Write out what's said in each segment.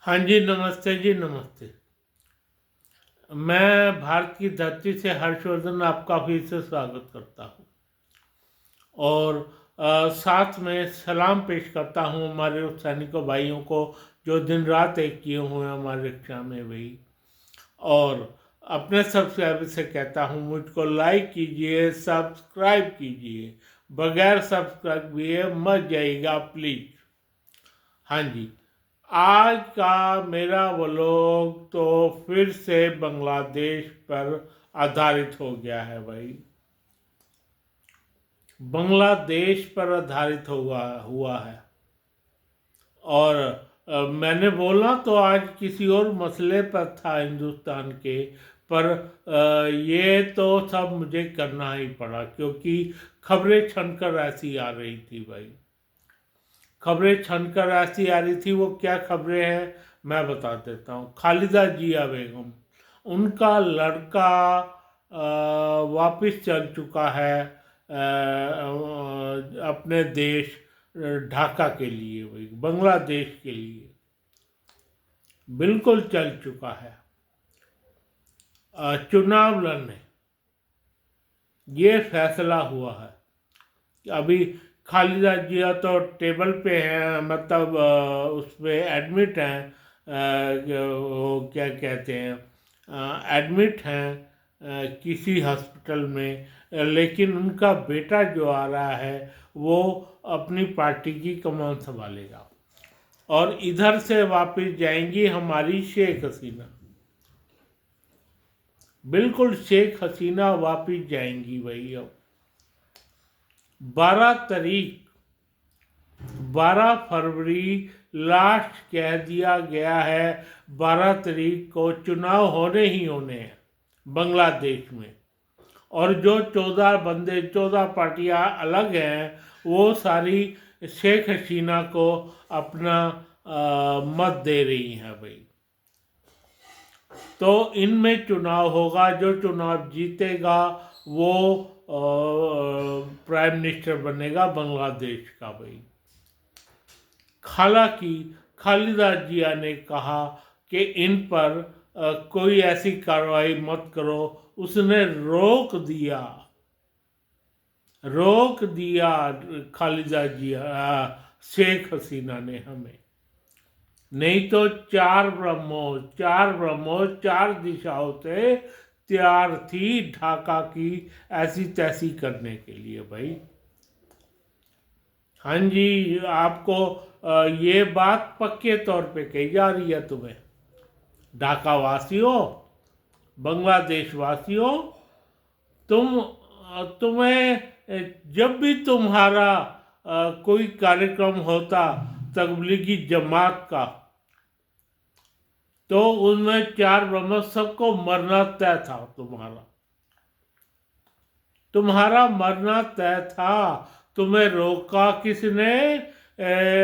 हाँ जी, नमस्ते जी, नमस्ते। मैं भारत की धरती से हर्षवर्धन आपका फिर से स्वागत करता हूँ और साथ में सलाम पेश करता हूँ हमारे उन सैनिकों भाइयों को जो दिन रात एक किए हुए हैं हमारी रक्षा में वही। और अपने सब्सक्राइबर से कहता हूँ मुझको लाइक कीजिए, सब्सक्राइब कीजिए, बगैर सब्सक्राइब किए मत जाइएगा प्लीज़। हाँ जी, आज का मेरा व्लॉग तो फिर से बांग्लादेश पर आधारित हो गया है भाई। बांग्लादेश पर आधारित हुआ हुआ है। और मैंने बोला तो आज किसी और मसले पर था हिंदुस्तान के, पर ये तो सब मुझे करना ही पड़ा क्योंकि खबरें छनकर ऐसी आ रही थी भाई। खबरें छनकर ऐसी आ रही थी, वो क्या खबरें हैं मैं बता देता हूँ। खालिदा जिया बेगम, उनका लड़का वापस चल चुका है अपने देश ढाका के लिए, वही बांग्लादेश के लिए बिल्कुल चल चुका है चुनाव लड़ने। ये फैसला हुआ है। अभी खालिदा जिया तो टेबल पे हैं, मतलब उस पे एडमिट हैं, वो क्या कहते हैं, एडमिट हैं किसी हॉस्पिटल में। लेकिन उनका बेटा जो आ रहा है वो अपनी पार्टी की कमान संभालेगा और इधर से वापस जाएंगी हमारी शेख हसीना। बिल्कुल शेख हसीना वापस जाएंगी भाई। अब 12 तारीख 12 फरवरी लास्ट कह दिया गया है। 12 तारीख को चुनाव होने ही होने हैं बांग्लादेश में। और जो 14 पार्टियां अलग हैं वो सारी शेख हसीना को अपना मत दे रही हैं भाई। तो इनमें चुनाव होगा, जो चुनाव जीतेगा वो प्राइम मिनिस्टर बनेगा बांग्लादेश का भाई। हालांकि खालिदा जिया ने कहा कि इन पर कोई ऐसी कार्रवाई मत करो। उसने रोक दिया खालिदा जिया, शेख हसीना ने हमें। नहीं तो चार ब्रह्मोस 4 दिशाओं से तैयार थी ढाका की ऐसी तैसी करने के लिए भाई। हाँ जी, आपको ये बात पक्के तौर पे कही जा रही है तुम्हें, ढाका वासियों, बांग्लादेश वासियों। तुम्हें जब भी तुम्हारा कोई कार्यक्रम होता तबलीगी जमात का, तो उनमें 4 ब्रह्म सबको मरना तय था। तुम्हारा मरना तय था। तुम्हें रोका किसने?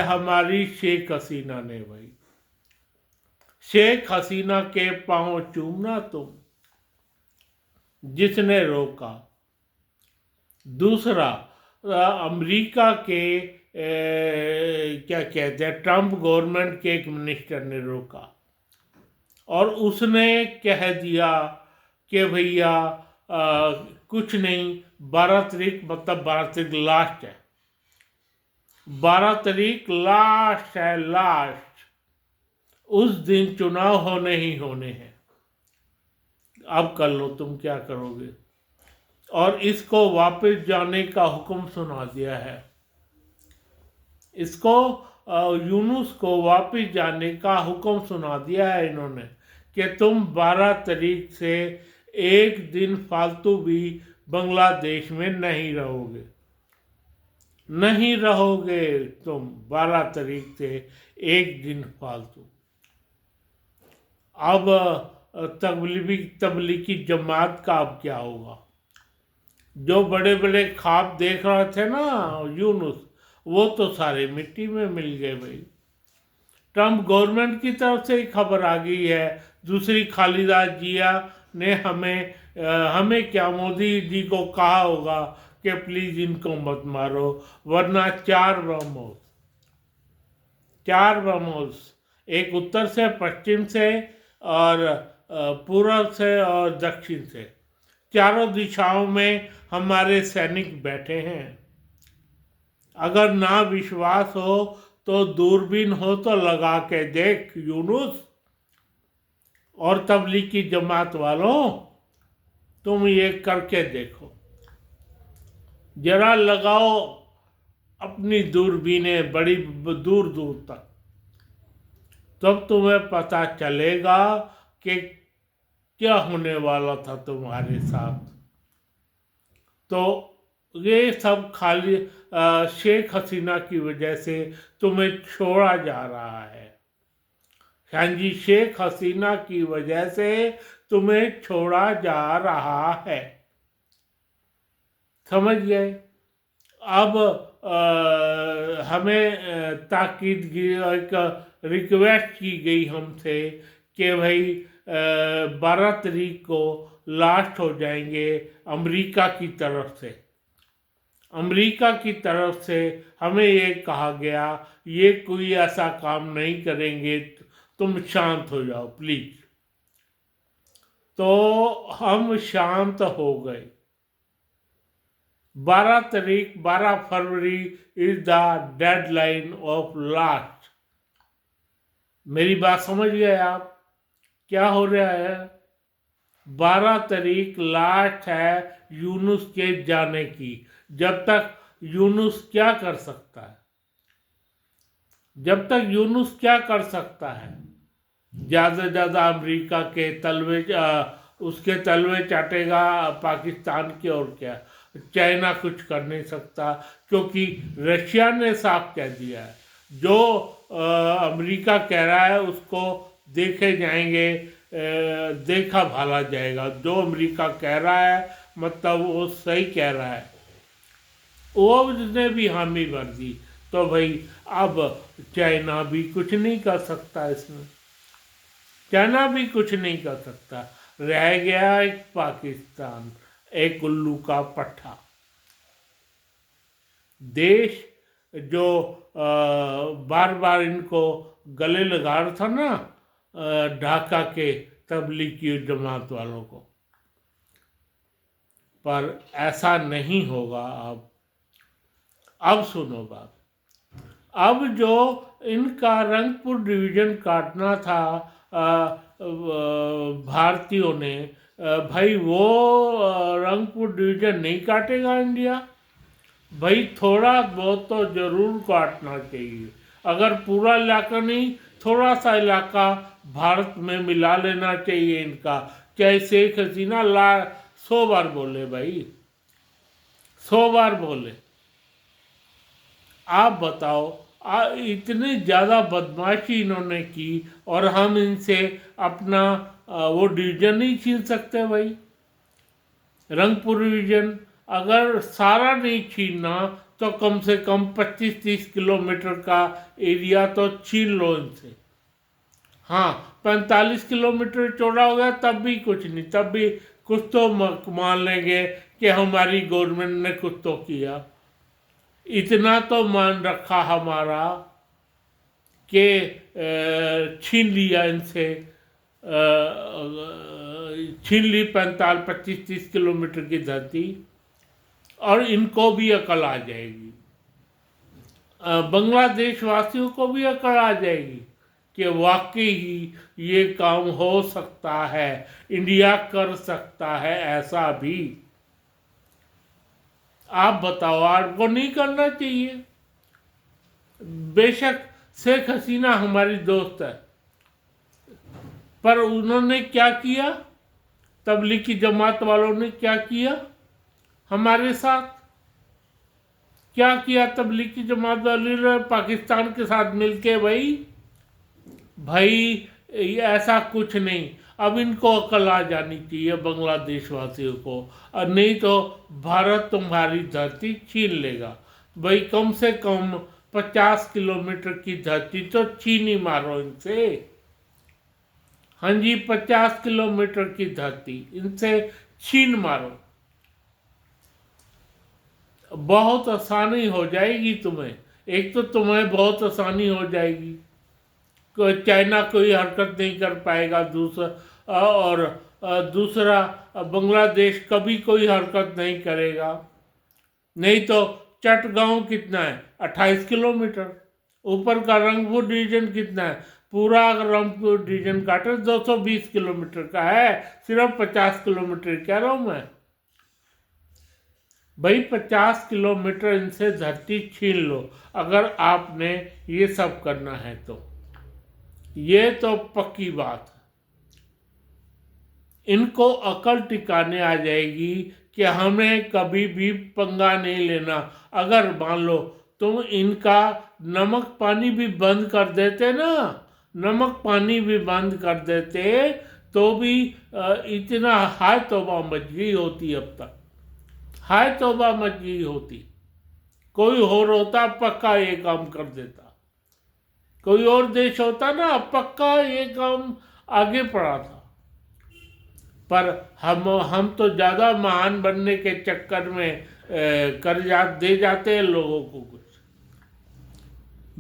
हमारी शेख हसीना ने भाई। शेख हसीना के पांव चूमना तुम, जिसने रोका। दूसरा, अमेरिका के क्या कहते हैं, ट्रंप गवर्नमेंट के एक मिनिस्टर ने रोका और उसने कह दिया कि भैया कुछ नहीं। 12 तारीख मतलब 12 तारीख लास्ट है। 12 तारीख लास्ट है, लास्ट। उस दिन चुनाव होने ही होने हैं। अब कर लो तुम क्या करोगे। और इसको वापस जाने का हुक्म सुना दिया है। इसको यूनुस को वापस जाने का हुक्म सुना दिया है इन्होंने कि तुम 12 तारीख से एक दिन फालतू भी बांग्लादेश में नहीं रहोगे तुम 12 तारीख से एक दिन फालतू। अब तबलीगी जमात का अब क्या होगा? जो बड़े बड़े ख्वाब देख रहे थे ना यूनुस, वो तो सारे मिट्टी में मिल गए भाई। ट्रंप गवर्नमेंट की तरफ से ही खबर आ गई है। दूसरी, खालिदा जिया ने हमें क्या, मोदी जी को कहा होगा कि प्लीज इनको मत मारो, वरना 4 ब्रह्मोस एक उत्तर से, पश्चिम से और पूर्व से और दक्षिण से, चारों दिशाओं में हमारे सैनिक बैठे हैं। अगर ना विश्वास हो तो दूरबीन हो तो लगा के देख यूनुस, और तबलीगी जमात वालों तुम ये करके देखो, जरा लगाओ अपनी दूरबीनें बड़ी दूर दूर तक, तब तुम्हें पता चलेगा कि क्या होने वाला था तुम्हारे साथ। तो ये सब खाली शेख हसीना की वजह से तुम्हें छोड़ा जा रहा है। हाँ जी, शेख हसीना की वजह से तुम्हें छोड़ा जा रहा है, समझ गए। अब हमें ताकीद की एक रिक्वेस्ट की गई हमसे कि भाई 12 तारीख को लास्ट हो जाएंगे अमेरिका की तरफ से। अमेरिका की तरफ से हमें ये कहा गया ये कोई ऐसा काम नहीं करेंगे, तुम शांत हो जाओ प्लीज। तो हम शांत हो गए। 12 फरवरी is the deadline of last. मेरी बात समझ गए आप क्या हो रहा है? 12 तारीख लास्ट है यूनुस के जाने की। जब तक यूनुस क्या कर सकता है? जब तक यूनुस क्या कर सकता है? ज़्यादा से ज़्यादा अमेरिका के तलवे उसके तलवे चाटेगा पाकिस्तान के, और क्या। चाइना कुछ कर नहीं सकता क्योंकि रशिया ने साफ कह दिया है जो अमेरिका कह रहा है उसको देखे जाएंगे, देखा भाला जाएगा। जो अमेरिका कह रहा है मतलब वो सही कह रहा है, वो उसने भी हामी भर दी। तो भाई अब चाइना भी कुछ नहीं कर सकता इसमें, चाइना भी कुछ नहीं कर सकता। रह गया एक पाकिस्तान, एक उल्लू का पट्टा देश जो बार बार इनको गले लगा रहा था ना, ढाका के तबलीगी जमात वालों को। पर ऐसा नहीं होगा। अब सुनो बात। अब जो इनका रंगपुर डिवीज़न काटना था भारतीयों ने, भाई वो रंगपुर डिवीज़न नहीं काटेगा इंडिया। भाई थोड़ा बहुत तो ज़रूर काटना चाहिए। अगर पूरा इलाका नहीं, थोड़ा सा इलाका भारत में मिला लेना चाहिए इनका। चाहे शेख हसीना 100 बार बोले, भाई 100 बार बोले। आप बताओ, इतनी ज़्यादा बदमाशी इन्होंने की और हम इनसे अपना वो डिवीज़न नहीं छीन सकते। भाई रंगपुर डिवीज़न अगर सारा नहीं छीनना तो कम से कम 25-30 किलोमीटर का एरिया तो छीन लो इनसे। हाँ, 45 किलोमीटर चौड़ा हो गया तब भी कुछ नहीं, तब भी कुछ तो मान लेंगे कि हमारी गवर्नमेंट ने कुछ तो किया। इतना तो मान रखा हमारा कि छीन लिया इनसे, छीन ली 25-30 किलोमीटर की धरती, और इनको भी अकल आ जाएगी। बांग्लादेश वासियों को भी अकल आ जाएगी कि वाकई ही ये काम हो सकता है, इंडिया कर सकता है ऐसा भी। आप बताओ, आपको नहीं करना चाहिए? बेशक शेख हसीना हमारी दोस्त है, पर उन्होंने क्या किया? तबलीगी जमात वालों ने क्या किया हमारे साथ? क्या किया तबलीगी जमात वालों ने पाकिस्तान के साथ मिलके? भाई ऐसा कुछ नहीं। अब इनको अकल आ जानी चाहिए बांग्लादेश वासियों को, और नहीं तो भारत तुम्हारी धरती छीन लेगा। भाई कम से कम 50 किलोमीटर की धरती तो छीन ही मारो इनसे। हाँ जी, 50 किलोमीटर की धरती इनसे छीन मारो, बहुत आसानी हो जाएगी तुम्हें। एक तो तुम्हें बहुत आसानी हो जाएगी, चाइना कोई हरकत नहीं कर पाएगा, दूसरा और दूसरा बांग्लादेश कभी कोई हरकत नहीं करेगा। नहीं तो चटगांव कितना है, 28 किलोमीटर। ऊपर का रंगपुर डिवीजन कितना है, पूरा रंगपुर डिवीजन काटे 220 किलोमीटर का है, सिर्फ 50 किलोमीटर कह रहा हूं मैं भाई। 50 किलोमीटर इनसे धरती छीन लो अगर आपने ये सब करना है तो। ये तो पक्की बात है। इनको अकल टिकाने आ जाएगी कि हमें कभी भी पंगा नहीं लेना। अगर मान लो तुम इनका नमक पानी भी बंद कर देते ना, नमक पानी भी बंद कर देते तो भी इतना हाय तौबा मच गई होती, अब तक हाय तौबा मच गई होती। कोई और होता पक्का ये काम कर देता, कोई और देश होता ना पक्का ये काम आगे पड़ा था। पर हम तो ज़्यादा महान बनने के चक्कर में दे जाते हैं लोगों को कुछ।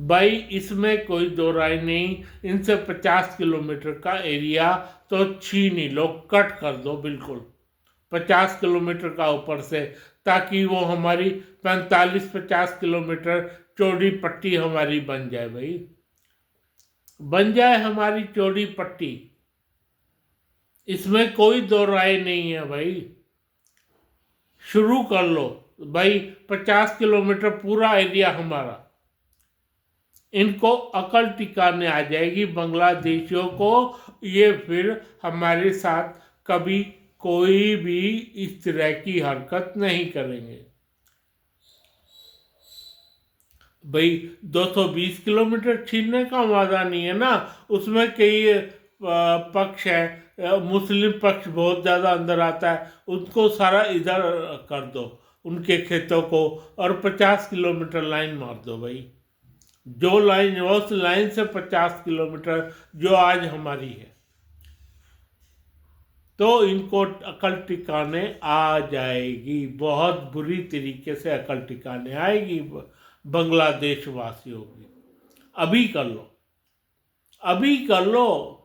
भाई इसमें कोई दो राय नहीं, इनसे 50 किलोमीटर का एरिया तो छीन ही लो, कट कर दो बिल्कुल 50 किलोमीटर का ऊपर से, ताकि वो हमारी 45-50 किलोमीटर चौड़ी पट्टी हमारी बन जाए भाई, बन जाए हमारी चौड़ी पट्टी। इसमें कोई दो राय नहीं है भाई। शुरू कर लो भाई, 50 किलोमीटर पूरा एरिया हमारा। इनको अकल टिकाने आ जाएगी बांग्लादेशियों को, ये फिर हमारे साथ कभी कोई भी इस तरह की हरकत नहीं करेंगे भाई। 220 किलोमीटर छीनने का वादा नहीं है ना, उसमें कई पक्ष है, मुस्लिम पक्ष बहुत ज़्यादा अंदर आता है, उनको सारा इधर कर दो उनके खेतों को, और 50 किलोमीटर लाइन मार दो भाई। जो लाइन, उस लाइन से 50 किलोमीटर जो आज हमारी है, तो इनको अकल टिकाने आ जाएगी, बहुत बुरी तरीके से अकल टिकाने आएगी बांग्लादेश वासियों की। अभी कर लो, अभी कर लो।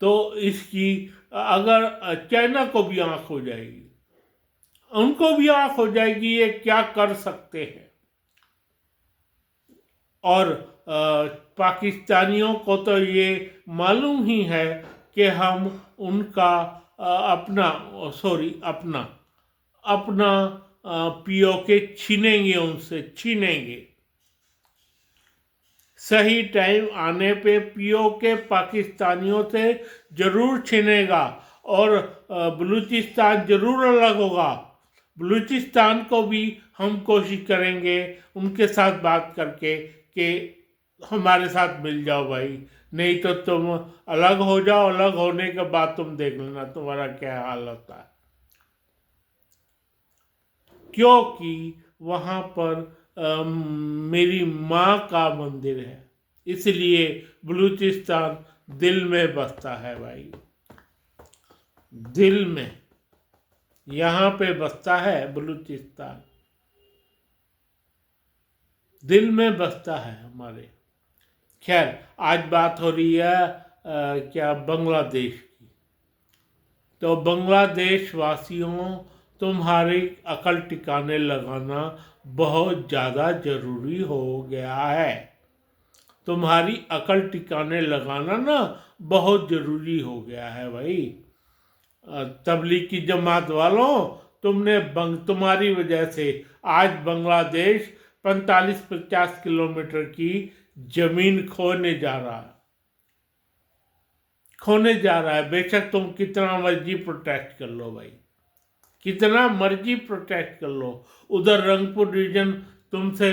तो इसकी अगर चाइना को भी आंख हो जाएगी, उनको भी आंख हो जाएगी ये क्या कर सकते हैं। और पाकिस्तानियों को तो ये मालूम ही है कि हम उनका अपना पीओके छीनेंगे, उनसे छीनेंगे। सही टाइम आने पे पीओके पाकिस्तानियों से जरूर छीनेगा, और बलूचिस्तान जरूर अलग होगा। बलूचिस्तान को भी हम कोशिश करेंगे उनके साथ बात करके कि हमारे साथ मिल जाओ भाई, नहीं तो तुम अलग हो जाओ, अलग होने के बाद तुम देख लेना तुम्हारा क्या हाल होता है। क्योंकि वहाँ पर मेरी माँ का मंदिर है, इसलिए बलूचिस्तान दिल में बसता है भाई, दिल में, यहाँ पे बसता है बलूचिस्तान, दिल में बसता है हमारे। खैर आज बात हो रही है क्या बांग्लादेश की। तो बांग्लादेश वासियों, तुम्हारी अकल टिकाने लगाना बहुत ज़्यादा ज़रूरी हो गया है। तुम्हारी अकल टिकाने लगाना ना बहुत ज़रूरी हो गया है भाई। तबलीग की जमात वालों, तुम्हारी वजह से आज बांग्लादेश 45-50 किलोमीटर की जमीन खोने जा रहा है। बेशक तुम कितना मर्जी प्रोटेक्ट कर लो भाई, कितना मर्जी प्रोटेक्ट कर लो, उधर रंगपुर डिवीजन तुमसे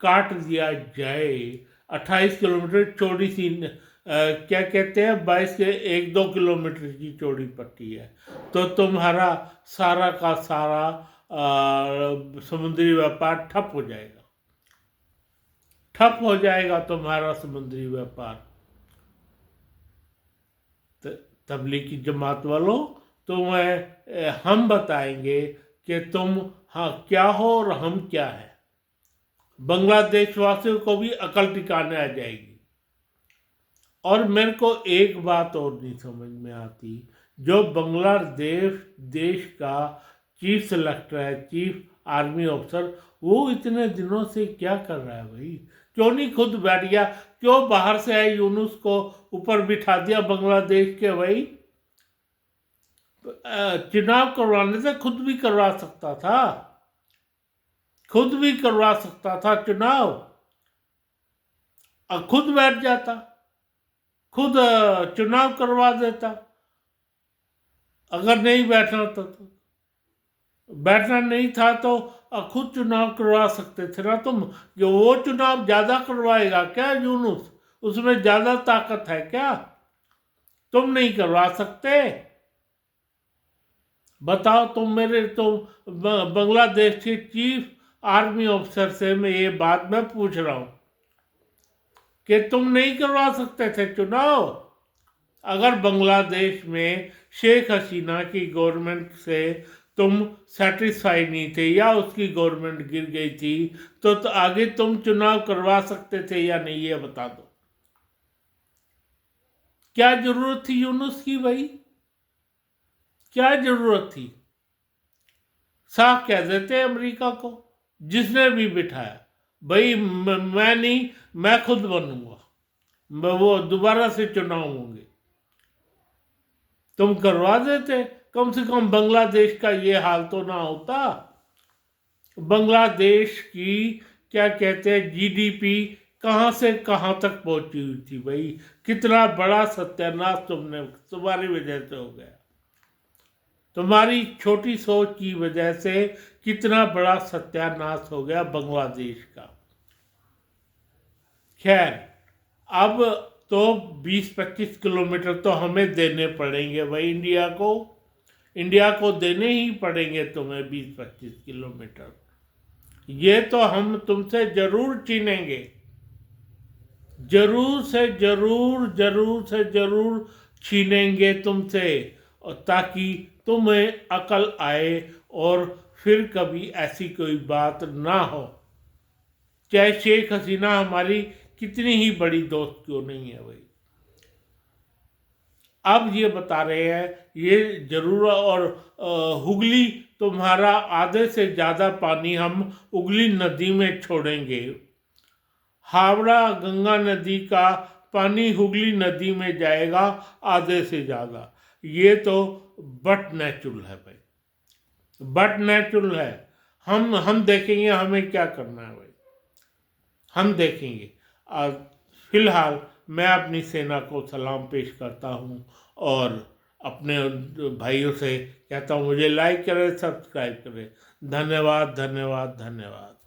काट दिया जाए, 28 किलोमीटर चौड़ी सी क्या कहते हैं 22 के 1-2 किलोमीटर की चौड़ी पट्टी है, तो तुम्हारा सारा का सारा समुद्री व्यापार ठप हो जाएगा, ठप हो जाएगा तुम्हारा समुद्री व्यापार। तबलीग की जमात वालों, तुम्हें हम बताएंगे कि तुम हाँ क्या हो और हम क्या है। बांग्लादेश वासियों को भी अकल टिकाने आ जाएगी। और मेरे को एक बात और नहीं समझ में आती, जो बांग्लादेश देश का चीफ सेलेक्टर है, चीफ आर्मी ऑफिसर, वो इतने दिनों से क्या कर रहा है भाई? क्यों नहीं खुद बैठ गया? क्यों बाहर से आए यूनुस को ऊपर बिठा दिया बांग्लादेश के? भाई चुनाव करवाने से खुद भी करवा सकता था, खुद भी करवा सकता था चुनाव, खुद बैठ जाता, खुद चुनाव करवा देता। अगर नहीं बैठना था तो बैठना नहीं था तो खुद चुनाव करवा सकते थे ना तुम। जो वो चुनाव ज्यादा करवाएगा क्या यूनुस? उसमें ज्यादा ताकत है क्या? तुम नहीं करवा सकते? बताओ तुम मेरे, तुम बांग्लादेश के चीफ आर्मी ऑफिसर से मैं ये बात मैं पूछ रहा हूं कि तुम नहीं करवा सकते थे चुनाव? अगर बांग्लादेश में शेख हसीना की गवर्नमेंट से तुम सेटिस्फाई नहीं थे या उसकी गवर्नमेंट गिर गई थी तो आगे तुम चुनाव करवा सकते थे या नहीं, ये बता दो। क्या जरूरत थी यूनुस की भाई? क्या जरूरत थी? साफ कह देते अमेरिका को, जिसने भी बिठाया, भाई मैं नहीं, मैं खुद बनूंगा, वो दोबारा से चुनाव होंगे। तुम करवा देते, कम से कम बांग्लादेश का ये हाल तो ना होता। बांग्लादेश की क्या कहते हैं जीडीपी कहां से कहां तक पहुंची हुई थी भाई? कितना बड़ा सत्यानाश तुम्हारी वजह से हो गया। तुम्हारी छोटी सोच की वजह से कितना बड़ा सत्यानाश हो गया बांग्लादेश का। खैर, अब तो 20-25 किलोमीटर तो हमें देने पड़ेंगे भाई इंडिया को। इंडिया को देने ही पड़ेंगे तुम्हें 20-25 किलोमीटर। ये तो हम तुमसे जरूर छीनेंगे, जरूर से जरूर, जरूर से जरूर छीनेंगे तुमसे, और ताकि तुम्हें अकल आए और फिर कभी ऐसी कोई बात ना हो, चाहे शेख हसीना हमारी कितनी ही बड़ी दोस्त क्यों नहीं है भाई। अब ये बता रहे हैं ये जरूर, और हुगली तुम्हारा आधे से ज़्यादा पानी हम हुगली नदी में छोड़ेंगे। हावड़ा गंगा नदी का पानी हुगली नदी में जाएगा आधे से ज़्यादा। ये तो बट नेचुरल है भाई, बट नेचुरल है। हम देखेंगे हमें क्या करना है भाई, हम देखेंगे। फिलहाल मैं अपनी सेना को सलाम पेश करता हूँ और अपने भाइयों से कहता हूँ मुझे लाइक करें, सब्सक्राइब करें। धन्यवाद, धन्यवाद, धन्यवाद।